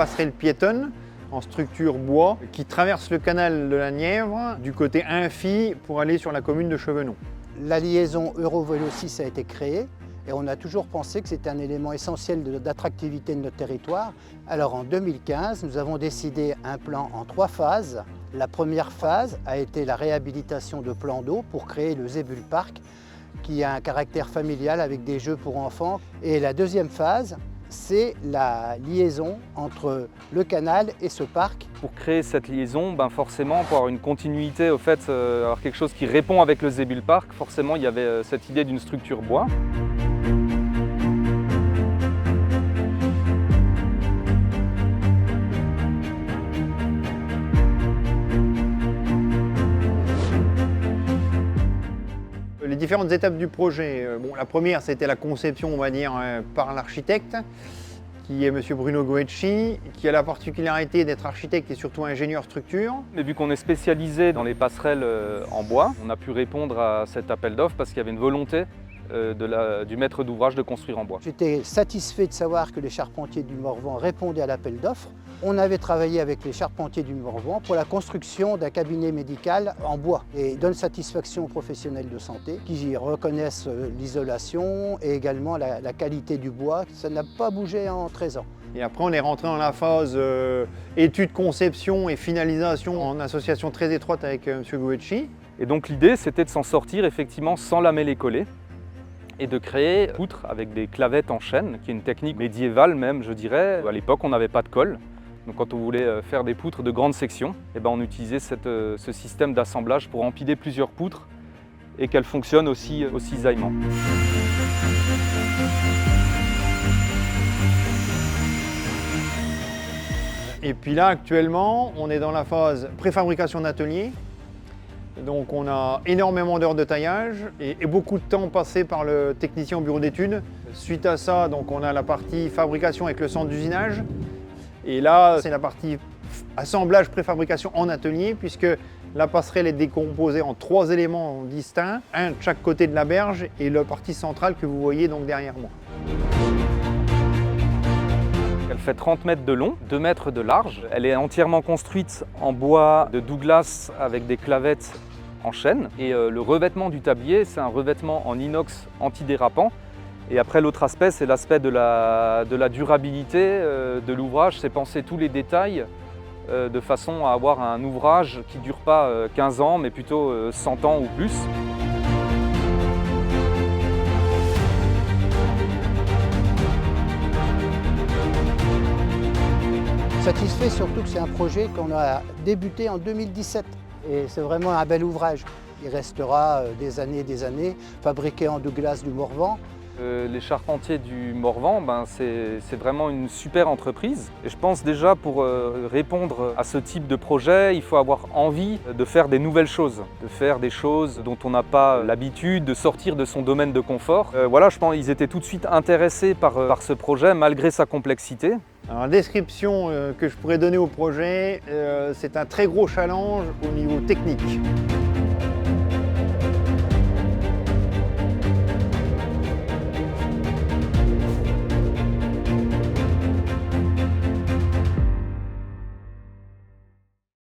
passerelle piétonne en structure bois qui traverse le canal de la Nièvre du côté Infy pour aller sur la commune de Chevenon. La liaison Eurovélo 6 a été créée et on a toujours pensé que c'était un élément essentiel d'attractivité de notre territoire. Alors en 2015, nous avons décidé un plan en 3 phases. La première phase a été la réhabilitation de plans d'eau pour créer le Zébul Park, qui a un caractère familial avec des jeux pour enfants. Et la deuxième phase, c'est la liaison entre le canal et ce parc. Pour créer cette liaison, forcément, pour avoir une continuité, avoir quelque chose qui répond avec le Zébul Park, forcément il y avait cette idée d'une structure bois. Les différentes étapes du projet, la première c'était la conception, on va dire, par l'architecte, qui est M. Bruno Goecci, qui a la particularité d'être architecte et surtout ingénieur structure. Mais vu qu'on est spécialisé dans les passerelles en bois, on a pu répondre à cet appel d'offres parce qu'il y avait une volonté du maître d'ouvrage de construire en bois. J'étais satisfait de savoir que les charpentiers du Morvan répondaient à l'appel d'offres. On avait travaillé avec les charpentiers du Morvan pour la construction d'un cabinet médical en bois et donne satisfaction aux professionnels de santé qui reconnaissent l'isolation et également la qualité du bois. Ça n'a pas bougé en 13 ans. Et après on est rentré dans la phase étude, conception et finalisation en association très étroite avec M. Goecci. Et donc l'idée c'était de s'en sortir effectivement sans lamelles collées et de créer des poutres avec des clavettes en chêne, qui est une technique médiévale même, je dirais. À l'époque, on n'avait pas de colle. Donc quand on voulait faire des poutres de grande section, on utilisait ce système d'assemblage pour empiler plusieurs poutres et qu'elles fonctionnent aussi cisaillement. Et puis là, actuellement, on est dans la phase préfabrication d'atelier. Donc on a énormément d'heures de taillage et beaucoup de temps passé par le technicien au bureau d'études. Suite à ça, donc on a la partie fabrication avec le centre d'usinage. Et là, c'est la partie assemblage préfabrication en atelier, puisque la passerelle est décomposée en 3 éléments distincts, un de chaque côté de la berge et la partie centrale que vous voyez donc derrière moi. Elle fait 30 mètres de long, 2 mètres de large. Elle est entièrement construite en bois de Douglas avec des clavettes en chêne. Et le revêtement du tablier, c'est un revêtement en inox antidérapant. Et après, l'autre aspect, c'est l'aspect de la durabilité de l'ouvrage. C'est penser tous les détails de façon à avoir un ouvrage qui ne dure pas 15 ans, mais plutôt 100 ans ou plus. Satisfait surtout que c'est un projet qu'on a débuté en 2017 et c'est vraiment un bel ouvrage. Il restera des années, fabriqué en Douglas du Morvan. Les charpentiers du Morvan, c'est vraiment une super entreprise. Et je pense déjà pour répondre à ce type de projet, il faut avoir envie de faire des nouvelles choses, de faire des choses dont on n'a pas l'habitude, de sortir de son domaine de confort. Voilà, je pense qu'ils étaient tout de suite intéressés par ce projet malgré sa complexité. Alors, la description que je pourrais donner au projet, c'est un très gros challenge au niveau technique.